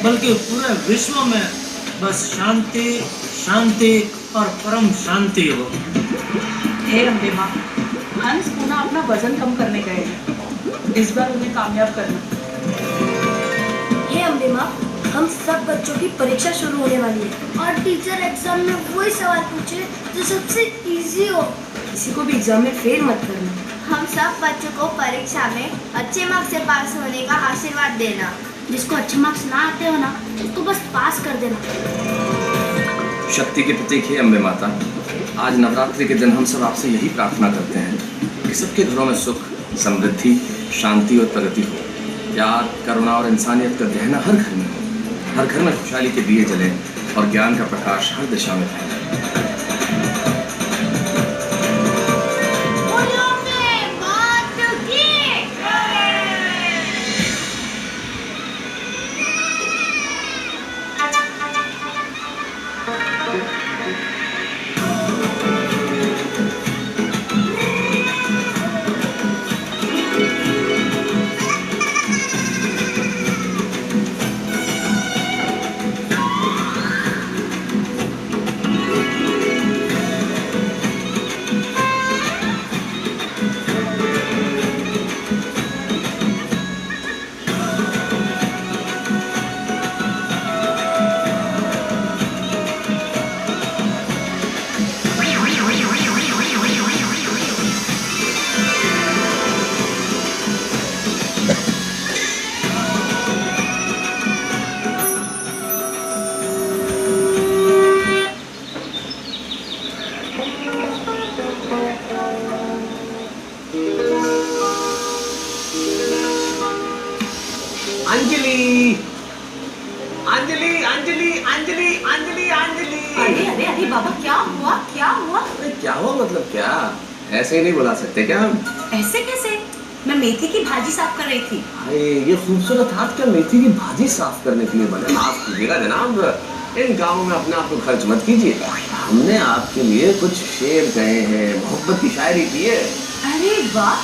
बल्कि पूरे विश्व में बस शांति, शांति और परम शांति हो। हे अम्बे माँ, हंस पुनः अपना वजन कम करने गए हैं। इस बार उन्हें कामयाब करना। हे अम्बे माँ, हम सब बच्चों की परीक्षा शुरू होने वाली है और टीचर एग्जाम में वही सवाल पूछे जो सबसे इजी हो। किसी को भी एग्जाम में फेल मत करना। हम सब बच्चों को परीक्षा में अच्छे मार्क्स से पास होने का आशीर्वाद देना। जिसको अच्छे मार्क्स ना आते हो ना, उसको बस पास कर देना। शक्ति के प्रतीक है अम्बे माता, आज नवरात्रि के दिन हम सब आपसे यही प्रार्थना करते हैं कि सबके घरों में सुख, समृद्धि, शांति और प्रगति हो। प्यार, करुणा और इंसानियत का गहना हर घर में हो। हर घर में खुशहाली के दिए जलें और ज्ञान का प्रकाश हर दिशा में फैले। अंजलि अंजलि अंजलि अंजलि अंजलि अंजलि। अरे अरे अरे बाबा, क्या हुआ क्या हुआ? अरे क्या हुआ मतलब क्या? ऐसे ही नहीं बुला सकते क्या हम? ऐसे कैसे? मैं मेथी की भाजी साफ कर रही थी। अरे ये खूबसूरत हाथ क्या मेथी की भाजी साफ करने के लिए बने? माफ कीजिएगा जनाब, इन कामों में अपने आप को खर्च मत कीजिए। हमने आपके लिए कुछ शेर गए हैं, मोहब्बत की शायरी की है। अरे वाह,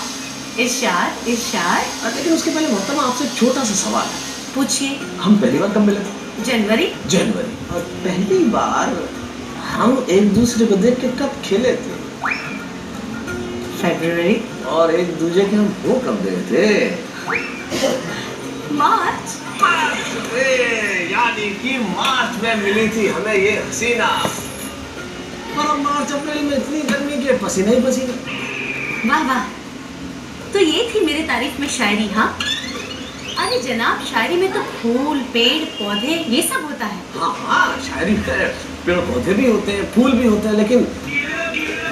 इरशाद इरशाद। लेकिन उसके पहले मोहतरम आपसे एक छोटा सा सवाल है। पूछिए। हम पहली बार कब मिले थे? जनवरी। और पहली बार हम एक दूसरे को देख के कब खिले थे? फरवरी। और एक दूसरे के हम वो कब गए थे? मार्च। यानी कि मार्च में मिली थी हमें ये हसीना। और मार्च अप्रैल में इतनी गर्मी के पसीने ही पसीने। वाह वाह, तो ये थी मेरी तारीफ में शायरी। हाँ अरे जनाब, शायरी में तो फूल, पेड़, पौधे ये सब होता है। हाँ, शायरी में पेड़ पौधे भी होते हैं, फूल भी होते हैं, लेकिन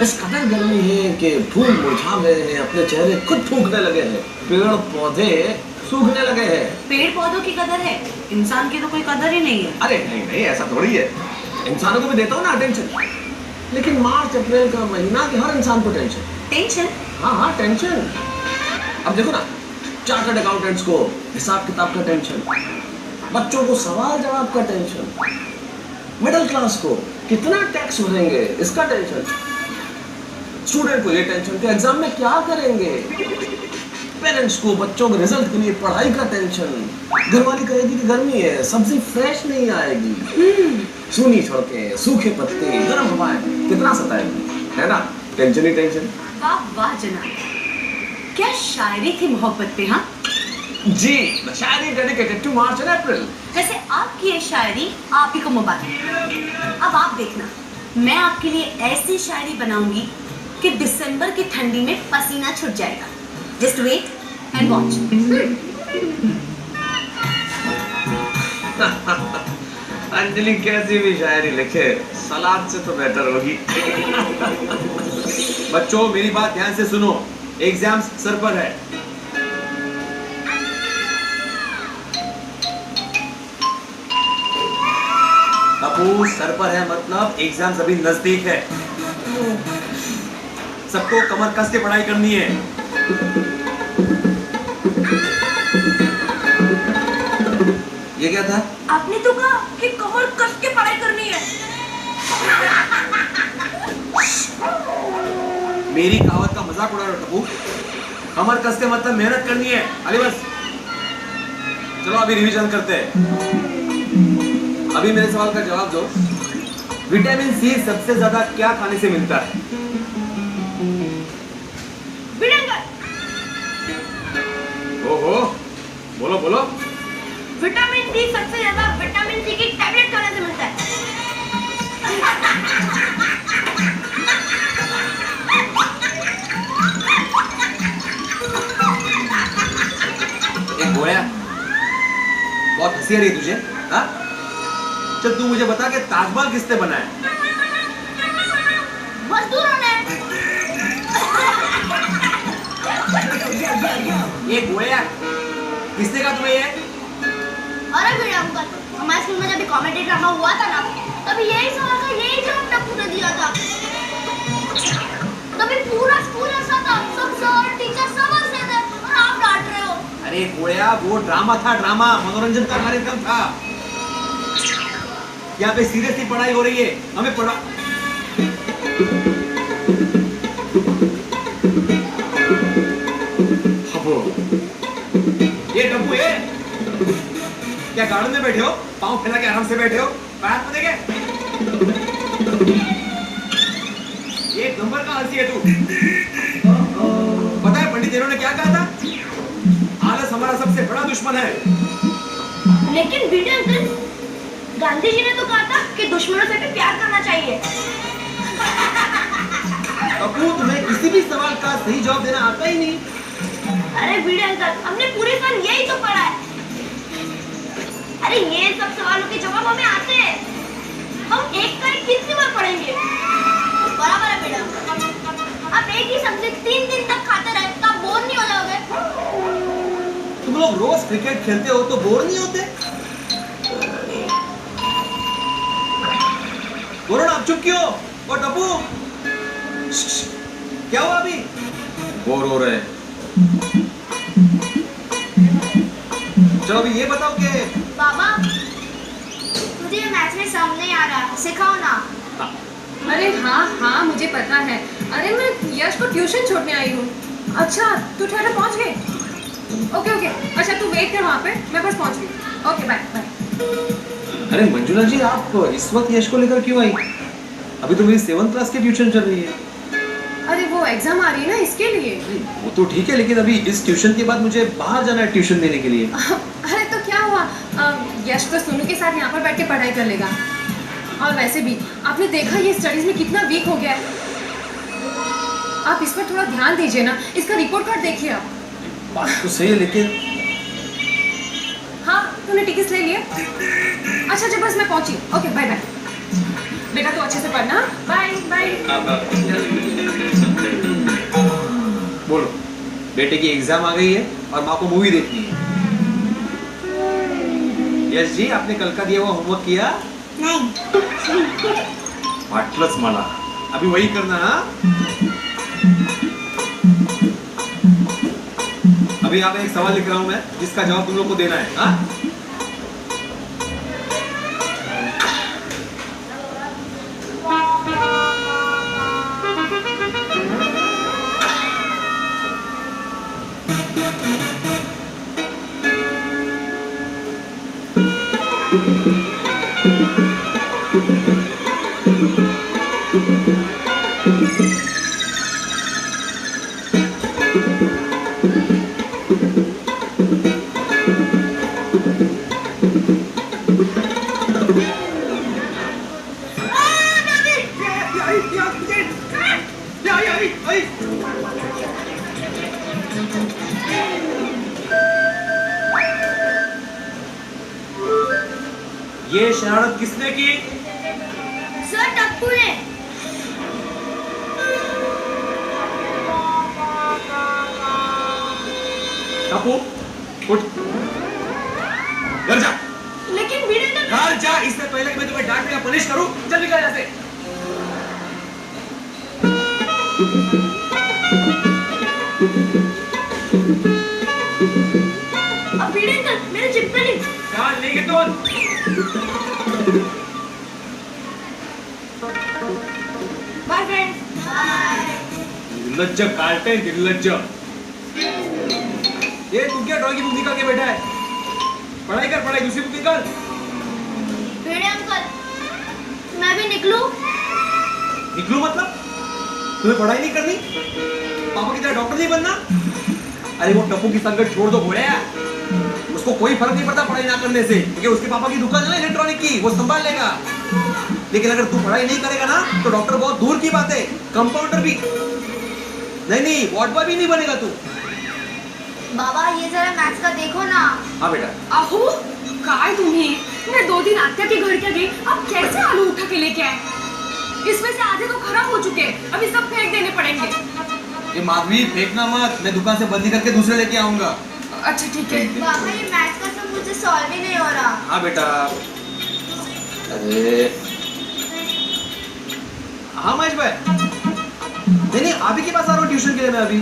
इस कदर गर्मी है कि फूल मुरझा गए हैं, अपने चेहरे खुद फूंकने लगे हैं, पेड़ पौधे सूखने लगे हैं। पेड़ पौधों की कदर है, इंसान की तो कोई कदर ही नहीं है। अरे नहीं नहीं, ऐसा थोड़ी है। इंसानों को भी देता हूँ ना अटेंशन, लेकिन मार्च अप्रैल का महीना कि हर इंसान को टेंशन। हाँ, टेंशन। अब देखो ना, चार्टर्ड अकाउंटेंट्स को हिसाब किताब का टेंशन, बच्चों को सवाल जवाब का टेंशन, मिडिल क्लास को कितना टैक्स भरेंगे इसका टेंशन, स्टूडेंट को ये टेंशन कि एग्जाम में क्या करेंगे, पेरेंट्स को बच्चों के रिजल्ट के लिए पढ़ाई का टेंशन, घरवाली कहेगी कि गर्मी है, सब्जी फ्रेश नहीं आएगी, सूनी सड़कें, सूखे पत्ते, गर्म हवाएं, कितना सताएगा, है ना? टेंशन ही टेंशन। वाह वाह जनाब, क्या शायरी थी मोहब्बत पे। हाँ जी, the shayari dedicated to March and April. वैसे आपकी ये शायरी आप ही को मुबारक। अब आप देखना, मैं आपके लिए ऐसी शायरी बनाऊंगी कि दिसंबर की ठंडी में पसीना छूट जाएगा। Just wait and watch. Anjali कैसी भी शायरी लिखे, सलाद से तो बेहतर होगी। बच्चों मेरी बात ध्यान से सुनो, एग्जाम्स सर पर है। अपू सर पर है मतलब एग्जाम्स अभी नजदीक है। सबको कमर कस के पढ़ाई करनी है। ये क्या था? आपने तो कहा कि कमर कस के पढ़ाई करनी है। मेरी कहावत का मजाक उड़ा रहे हो टप्पू। कमर कस के मतलब मेहनत करनी है। अली बस चलो अभी रिवीजन करते हैं। अभी मेरे सवाल का जवाब दो। विटामिन सी सबसे ज्यादा क्या खाने से मिलता है? ओहो, बोलो बोलो। विटामिन डी सबसे ज्यादा विटामिन सी की टैबलेट खाने से मिलता है। एक गोया, बहुत हंसी आ रही है तुझे? हाँ? चल तू मुझे बता कि ताजमहल किसने बनाया? मजदूरों ने। ये गोया, किसने कहा तुम्हें ये? अरे भिड़े अंकल, हमारे स्कूल में जब कॉमेडी ड्रामा हुआ था ना, तभी यही सवाल का यही जवाब टप्पू ने दिया था। तभी पूरा स्कूल ऐसा था, सब सर टीचर सब हंस रहे थे और आप डांट रहे हो। अरे गोया, वो ड्रामा था, ड्रामा मनोरंजन का कार्यक्रम था। यहाँ पे सीरियसली पढ़ाई हो रही है, हमें पढ़ा। ये डब्बू है क्या? गार्डन में बैठे हो, पाँव फैला के आराम से बैठे हो, पैर में देखे? एक नंबर का आलसी है तू। पता है पंडित जी ने क्या कहा था? आलस हमारा सबसे बड़ा दुश्मन है। लेकिन भिड़े अंकल, गांधी जी ने तो कहा था कि दुश्मनों से भी प्यार करना चाहिए। अबू, तुम्हें किसी भी सवाल का सही जवाब देना आता ही नहीं। अरे भिड़े अंकल, हमने पूरे साल यही तो पढ़ा है। अरे ये सब सवालों के जवाब हमें आते हैं। हम एक का एक कितनी बार पढ़ेंगे? बराबर है भिड़े अंकल। आप एक ही सब्जेक्ट 3 दिन तक खाते रहे तो आप बोर नहीं हो जाओगे? तुम लोग रोज क्रिकेट खेलते हो तो बोर नहीं होते? बोलो ना, आप चुप क्यों? और टप्पू, क्या हुआ अभी? बोर हो रहे। चलो अभी ये बताओ कि बाबा, मुझे मैथ में समझ नहीं आ रहा, सिखाओ ना। अरे हाँ हाँ, मुझे पता है। अरे मैं यश को ट्यूशन छोड़ने आई हूँ। अच्छा, तू ठहरा, पहुँच गई? ओके ओके, अच्छा तू वेट कर वहाँ पे, मैं बस पहुँच गई। Okay bye bye. अरे मंजुला जी, आप इस वक्त यश को लेकर क्यों आई? अभी तो मेरी 7th क्लास की ट्यूशन चल रही है। अरे वो एग्जाम आ रही है ना, इसके लिए। वो तो ठीक है, लेकिन अभी इस ट्यूशन के बाद मुझे बाहर जाना है ट्यूशन देने के लिए। अरे तो क्या हुआ, यश तो सोनू के साथ यहाँ पर बैठ के पढ़ाई कर लेगा। और वैसे भी आपने देखा ये स्टडीज में कितना वीक हो गया है। आप इस पर थोड़ा ध्यान दीजिए ना, इसका रिपोर्ट कार्ड देखिए आप। बात तो सही है, लेकिन हाँ, तूने टिकट्स ले लिए? अच्छा जब बस मैं पहुंची। Okay bye bye. बेटा तो अच्छे से पढ़ना। Bye bye. बोलो, बेटे की एग्जाम आ गई है और माँ को मूवी देखनी है। यश जी, आपने कल का दिया हुआ होमवर्क किया? नहीं। वाटलंच मला, अभी वही करना। हाँ, अभी यहाँ पे एक सवाल लिख रहा हूँ मैं, जिसका जवाब तुम लोग को देना है। हाँ? ये शरारत किसने की? सर टप्पू ने। टप्पू, उठ, घर जा। लेकिन भिड़े तो घर जा, इससे पहले कि मैं तुम्हें डांट या पनिश करूं। चल निकल यहाँ से। अब भिड़े अंकल, मेरे जिप पे नहीं। डाल लेंगे तो। Bye friends. बाय। निर्लज्ज कालटे, निर्लज्ज। ये तू क्या ड्राइंग की बुक निकाल के बैठा है? पढ़ाई कर, पढ़ाई, दूसरी बुक निकाल। भिड़े अंकल मैं भी निकलूं? निकलूं मतलब? तुम्हें पढ़ाई नहीं करनी? पापा की तरह डॉक्टर नहीं बनना? अरे वो टप्पू की संगत छोड़ दो घोड़े, उसको कोई फर्क नहीं पड़ता पढ़ाई ना करने से, क्योंकि उसके पापा की दुकान है ना इलेक्ट्रॉनिक की, वो संभाल लेगा। लेकिन अगर तू पढ़ाई नहीं करेगा ना तो डॉक्टर बहुत दूर की बात है, कंपाउंडर भी नहीं, वार्ड बॉय भी नहीं बनेगा तू। बाबा ये जरा मैथ्स का देखो ना। हाँ बेटा। अहो काय तुम्ही, मैं 2 दिन आत्या के घर क्या गई, अब कैसे आलू उठा के लेके आए? इसमें से आधे तो खराब हो चुके हैं, अभी सब फेंक देने पड़ेंगे। ये माधवी फेंकना मत, मैं दुकान से बंदी करके दूसरे लेके आऊंगा। अच्छा ठीक है। बाबा ये मैथ्स का सब मुझे सॉल्व ही नहीं हो रहा। हाँ बेटा। अरे हाँ महेश भाई, नहीं आप ही के पास आ रहा हूँ ट्यूशन के लिए मैं अभी।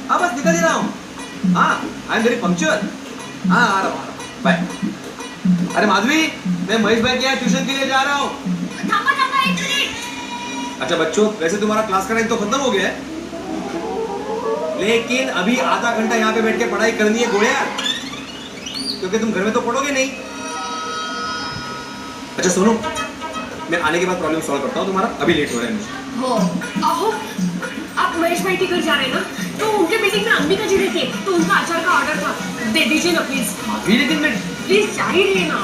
हाँ बस निकल ही रहा हूँ। हाँ आई एम वेरी पंक्चुअल। हाँ आ रहा हूँ बाय। अरे माधवी मैं महेश भाई के यहाँ ट्यूशन के लिए जा रहा हूँ। थामा 1 मिनट। अच्छा बच्चों, वैसे तुम्हारा क्लास का टाइम तो खत्म हो गया है, लेकिन अभी आधा घंटा यहाँ पे बैठ के पढ़ाई करनी है गोया, क्योंकि तुम घर में तो पढ़ोगे नहीं। अच्छा सुनो, मैं आने के बाद प्रॉब्लम सॉल्व करता हूँ तुम्हारा, अभी लेट हो रहा है मुझे। हो अहो आप महेश भाई के घर जा रहे हैं ना, तो उनके मीटिंग में अंबिका जी रहती है, तो उनका अचार का ऑर्डर था, दे दीजिए ना प्लीज। अभी लेकिन मैं प्लीज जा ही रहे ना।